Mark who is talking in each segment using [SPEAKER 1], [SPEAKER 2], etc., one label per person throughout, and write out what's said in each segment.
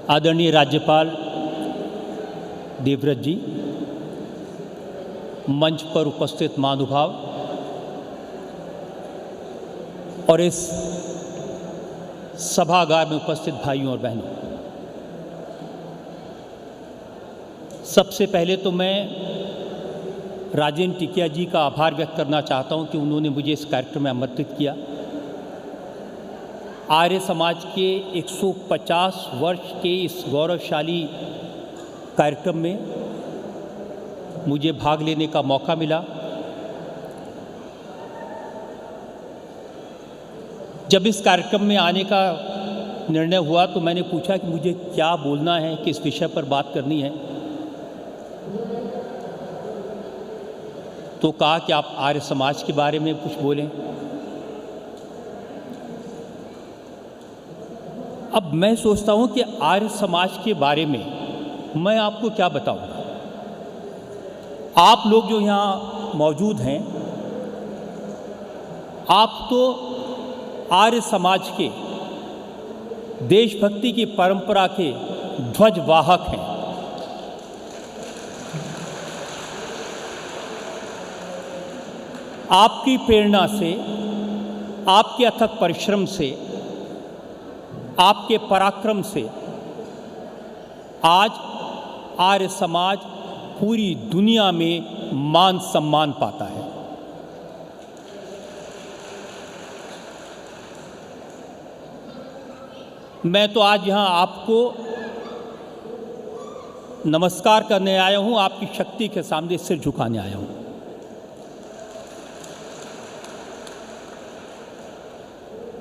[SPEAKER 1] आदरणीय राज्यपाल देवव्रत जी, मंच पर उपस्थित महानुभाव और इस सभागार में उपस्थित भाइयों और बहनों, सबसे पहले तो मैं राजेंद्र टिकिया जी का आभार व्यक्त करना चाहता हूं कि उन्होंने मुझे इस कार्यक्रम में आमंत्रित किया। आर्य समाज के 150 वर्ष के इस गौरवशाली कार्यक्रम में मुझे भाग लेने का मौका मिला। जब इस कार्यक्रम में आने का निर्णय हुआ तो मैंने पूछा कि मुझे क्या बोलना है, किस विषय पर बात करनी है। तो कहा कि आप आर्य समाज के बारे में कुछ बोलें। अब मैं सोचता हूं कि आर्य समाज के बारे में मैं आपको क्या बताऊंगा। आप लोग जो यहाँ मौजूद हैं, आप तो आर्य समाज के देशभक्ति की परंपरा के ध्वजवाहक हैं। आपकी प्रेरणा से, आपके अथक परिश्रम से, आपके पराक्रम से आज आर्य समाज पूरी दुनिया में मान सम्मान पाता है। मैं तो आज यहां आपको नमस्कार करने आया हूं, आपकी शक्ति के सामने सिर झुकाने आया हूं।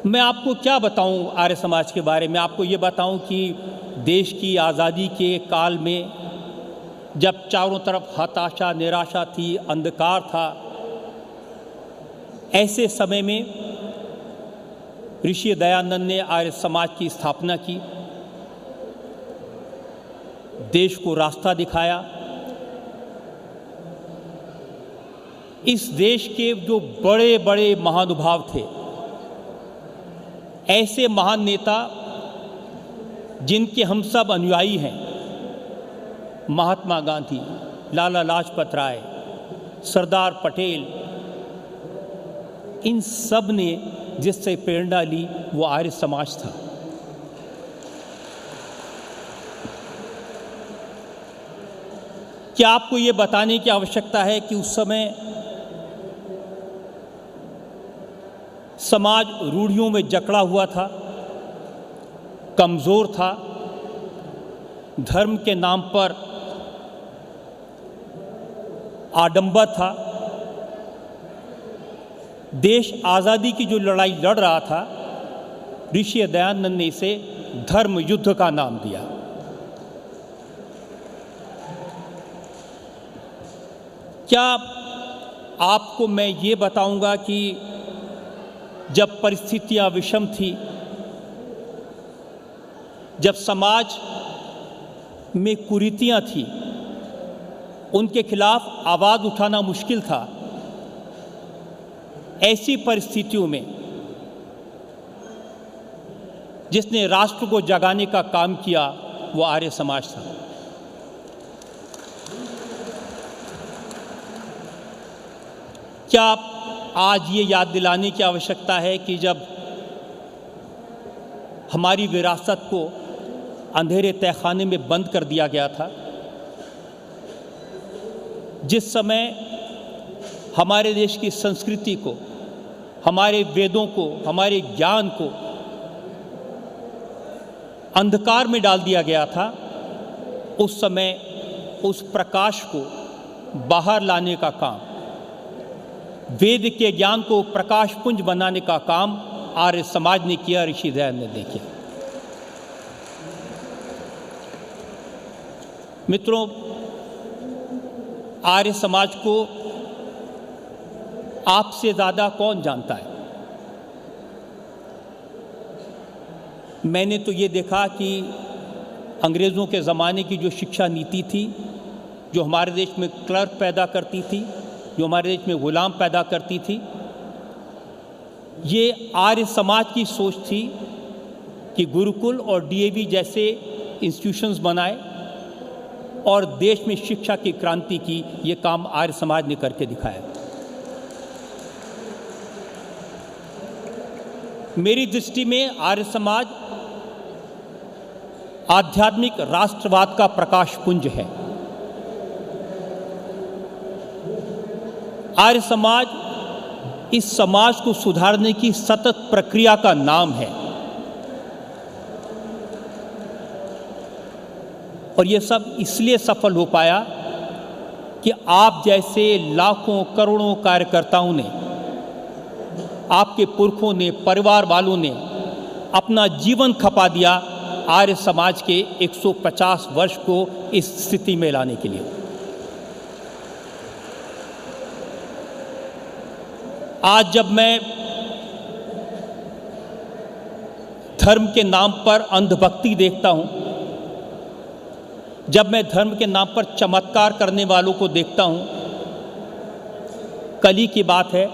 [SPEAKER 1] मैं आपको क्या बताऊं आर्य समाज के बारे में। आपको ये बताऊं कि देश की आज़ादी के काल में जब चारों तरफ हताशा, निराशा थी, अंधकार था, ऐसे समय में ऋषि दयानंद ने आर्य समाज की स्थापना की, देश को रास्ता दिखाया। इस देश के जो बड़े बड़े महानुभाव थे, ऐसे महान नेता जिनके हम सब अनुयायी हैं, महात्मा गांधी, लाला लाजपत राय, सरदार पटेल, इन सब ने जिससे प्रेरणा ली वो आर्य समाज था। क्या आपको ये बताने की आवश्यकता है कि उस समय समाज रूढ़ियों में जकड़ा हुआ था, कमज़ोर था, धर्म के नाम पर आडंबर था। देश आज़ादी की जो लड़ाई लड़ रहा था, ऋषि दयानंद ने इसे धर्म युद्ध का नाम दिया। क्या आपको मैं ये बताऊंगा कि जब परिस्थितियां विषम थी, जब समाज में कुरीतियां थी, उनके खिलाफ आवाज़ उठाना मुश्किल था, ऐसी परिस्थितियों में जिसने राष्ट्र को जगाने का काम किया वो आर्य समाज था। क्या आज ये याद दिलाने की आवश्यकता है कि जब हमारी विरासत को अंधेरे तहखाने में बंद कर दिया गया था, जिस समय हमारे देश की संस्कृति को, हमारे वेदों को, हमारे ज्ञान को अंधकार में डाल दिया गया था, उस समय उस प्रकाश को बाहर लाने का काम, वेद के ज्ञान को प्रकाश पुंज बनाने का काम आर्य समाज ने किया, ऋषि दयानंद ने किया। मित्रों, आर्य समाज को आपसे ज़्यादा कौन जानता है। मैंने तो ये देखा कि अंग्रेज़ों के ज़माने की जो शिक्षा नीति थी, जो हमारे देश में क्लर्क पैदा करती थी, जो हमारे देश में गुलाम पैदा करती थी, ये आर्य समाज की सोच थी कि गुरुकुल और डीएवी जैसे इंस्टीट्यूशंस बनाए और देश में शिक्षा की क्रांति की, ये काम आर्य समाज ने करके दिखाया। मेरी दृष्टि में आर्य समाज आध्यात्मिक राष्ट्रवाद का प्रकाश पुंज है। आर्य समाज इस समाज को सुधारने की सतत प्रक्रिया का नाम है और ये सब इसलिए सफल हो पाया कि आप जैसे लाखों करोड़ों कार्यकर्ताओं ने, आपके पुरखों ने, परिवार वालों ने अपना जीवन खपा दिया आर्य समाज के 150 वर्ष को इस स्थिति में लाने के लिए। आज जब मैं धर्म के नाम पर अंधभक्ति देखता हूं, जब मैं धर्म के नाम पर चमत्कार करने वालों को देखता हूं, कल ही की बात है,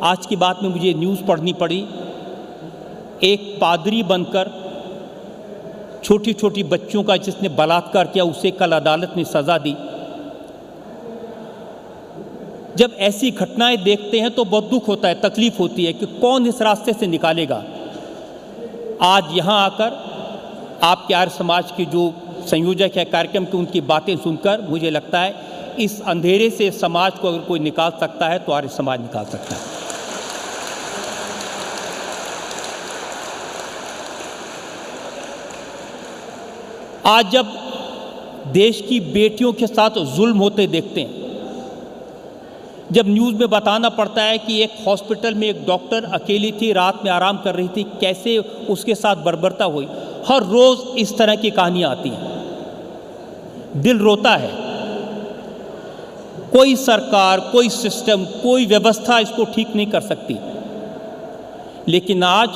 [SPEAKER 1] आज की बात में मुझे न्यूज़ पढ़नी पड़ी, एक पादरी बनकर छोटी छोटी बच्चियों का जिसने बलात्कार किया उसे कल अदालत ने सज़ा दी। जब ऐसी घटनाएं देखते हैं तो बहुत दुख होता है, तकलीफ होती है कि कौन इस रास्ते से निकालेगा। आज यहाँ आकर आपके आर्य समाज के जो संयोजक है कार्यक्रम की, उनकी बातें सुनकर मुझे लगता है इस अंधेरे से समाज को अगर कोई निकाल सकता है तो आर्य समाज निकाल सकता है। आज जब देश की बेटियों के साथ जुल्म होते देखते हैं, जब न्यूज़ में बताना पड़ता है कि एक हॉस्पिटल में एक डॉक्टर अकेली थी, रात में आराम कर रही थी, कैसे उसके साथ बर्बरता हुई, हर रोज़ इस तरह की कहानियाँ आती हैं, दिल रोता है। कोई सरकार, कोई सिस्टम, कोई व्यवस्था इसको ठीक नहीं कर सकती। लेकिन आज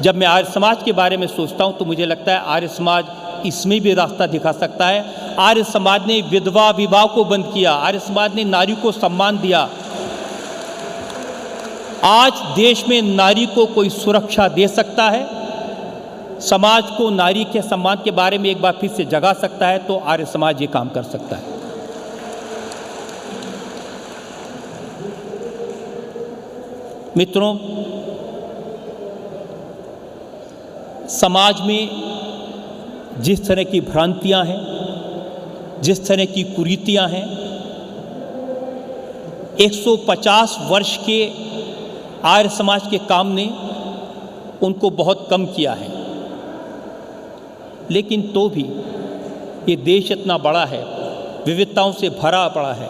[SPEAKER 1] जब मैं आर्य समाज के बारे में सोचता हूँ तो मुझे लगता है आर्य समाज इसमें भी रास्ता दिखा सकता है। आर्य समाज ने विधवा विवाह को बंद किया, आर्य समाज ने नारी को सम्मान दिया। आज देश में नारी को कोई सुरक्षा दे सकता है, समाज को नारी के सम्मान के बारे में एक बार फिर से जगा सकता है, तो आर्य समाज ये काम कर सकता है। मित्रों, समाज में जिस तरह की भ्रांतियां हैं, जिस तरह की कुरीतियां हैं, 150 वर्ष के आर्य समाज के काम ने उनको बहुत कम किया है। लेकिन तो भी ये देश इतना बड़ा है, विविधताओं से भरा पड़ा है,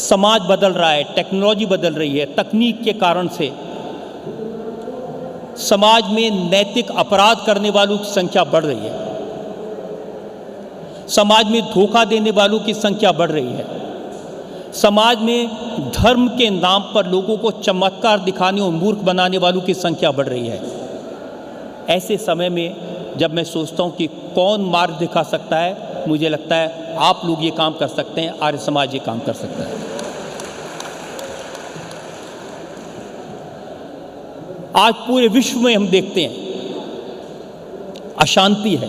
[SPEAKER 1] समाज बदल रहा है, टेक्नोलॉजी बदल रही है, तकनीक के कारण से समाज में नैतिक अपराध करने वालों की संख्या बढ़ रही है, समाज में धोखा देने वालों की संख्या बढ़ रही है, समाज में धर्म के नाम पर लोगों को चमत्कार दिखाने और मूर्ख बनाने वालों की संख्या बढ़ रही है। ऐसे समय में जब मैं सोचता हूँ कि कौन मार्ग दिखा सकता है, मुझे लगता है आप लोग ये काम कर सकते हैं, आर्य समाज ये काम कर सकता है। आज पूरे विश्व में हम देखते हैं अशांति है,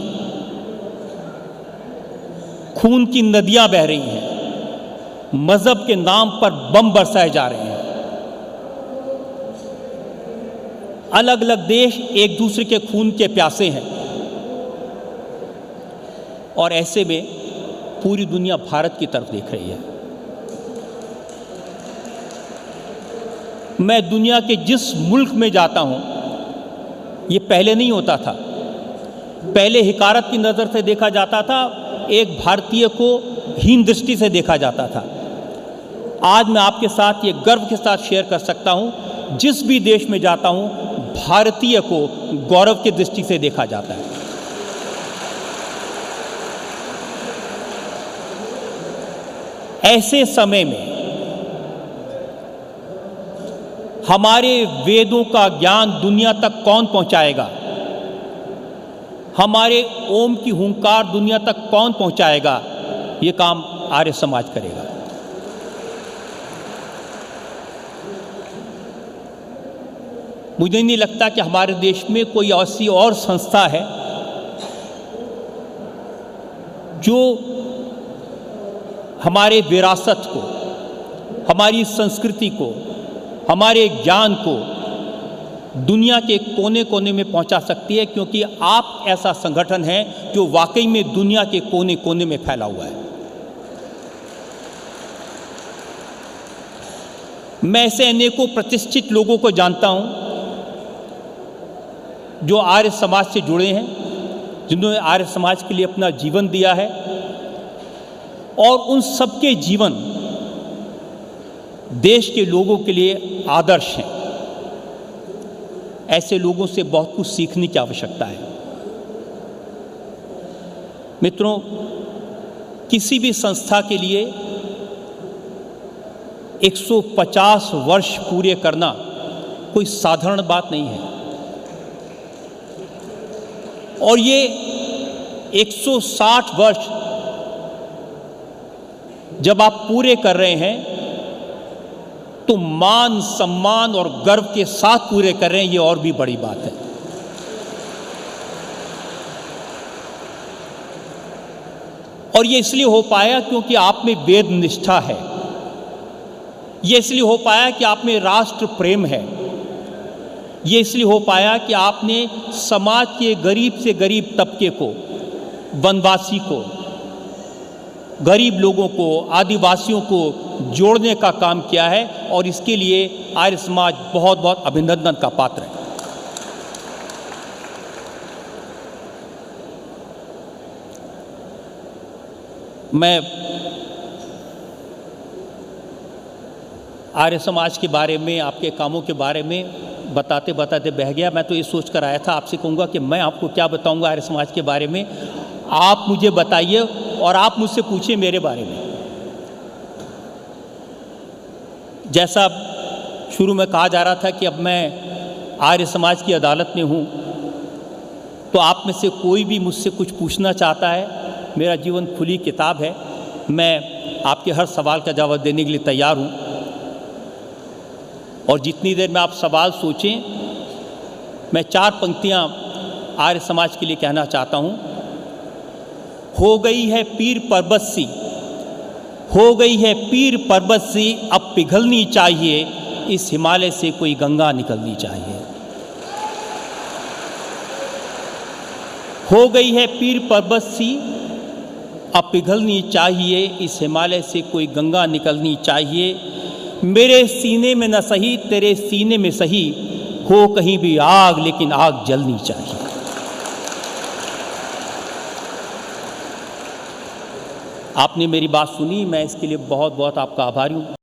[SPEAKER 1] खून की नदियां बह रही हैं, मजहब के नाम पर बम बरसाए जा रहे हैं, अलग अलग देश एक दूसरे के खून के प्यासे हैं और ऐसे में पूरी दुनिया भारत की तरफ देख रही है। मैं दुनिया के जिस मुल्क में जाता हूं, ये पहले नहीं होता था, पहले हिकारत की नज़र से देखा जाता था, एक भारतीय को हीन दृष्टि से देखा जाता था। आज मैं आपके साथ ये गर्व के साथ शेयर कर सकता हूं, जिस भी देश में जाता हूं, भारतीय को गौरव की दृष्टि से देखा जाता है। ऐसे समय में हमारे वेदों का ज्ञान दुनिया तक कौन पहुंचाएगा, हमारे ओम की हुंकार दुनिया तक कौन पहुंचाएगा, ये काम आर्य समाज करेगा। मुझे नहीं लगता कि हमारे देश में कोई ऐसी और संस्था है जो हमारे विरासत को, हमारी संस्कृति को, हमारे ज्ञान को दुनिया के कोने कोने में पहुंचा सकती है, क्योंकि आप ऐसा संगठन है जो वाकई में दुनिया के कोने कोने में फैला हुआ है। मैं ऐसे अनेकों प्रतिष्ठित लोगों को जानता हूं जो आर्य समाज से जुड़े हैं, जिन्होंने आर्य समाज के लिए अपना जीवन दिया है, और उन सबके जीवन देश के लोगों के लिए आदर्श हैं। ऐसे लोगों से बहुत कुछ सीखने की आवश्यकता है। मित्रों, किसी भी संस्था के लिए 150 वर्ष पूरे करना कोई साधारण बात नहीं है, और ये 160 वर्ष जब आप पूरे कर रहे हैं तो मान, सम्मान और गर्व के साथ पूरे कर रहे हैं, ये और भी बड़ी बात है। और ये इसलिए हो पाया क्योंकि आप में वेद निष्ठा है। ये इसलिए हो पाया कि आप में राष्ट्र प्रेम है। ये इसलिए हो पाया कि आपने समाज के गरीब से गरीब तबके को, वनवासी को, गरीब लोगों को, आदिवासियों को जोड़ने का काम किया है, और इसके लिए आर्य समाज बहुत बहुत अभिनंदन का पात्र है। मैं आर्य समाज के बारे में, आपके कामों के बारे में बताते बताते बह गया। मैं तो ये सोच कर आया था, आपसे कहूँगा कि मैं आपको क्या बताऊँगा आर्य समाज के बारे में, आप मुझे बताइए और आप मुझसे पूछिए मेरे बारे में। जैसा शुरू में कहा जा रहा था कि अब मैं आर्य समाज की अदालत में हूँ, तो आप में से कोई भी मुझसे कुछ पूछना चाहता है, मेरा जीवन खुली किताब है। मैं आपके हर सवाल का जवाब देने के लिए तैयार हूँ। और जितनी देर में आप सवाल सोचें, मैं 4 पंक्तियाँ आर्य समाज के लिए कहना चाहता हूँ। हो गई है पीर पर्वत सी, हो गई है पीर पर्वत सी, अब पिघलनी चाहिए, इस हिमालय से कोई गंगा निकलनी चाहिए। हो गई है पीर पर्वत सी, अब पिघलनी चाहिए, इस हिमालय से कोई गंगा निकलनी चाहिए। मेरे सीने में न सही, तेरे सीने में सही, हो कहीं भी आग, लेकिन आग जलनी चाहिए। आपने मेरी बात सुनी, मैं इसके लिए बहुत बहुत आपका आभारी हूँ।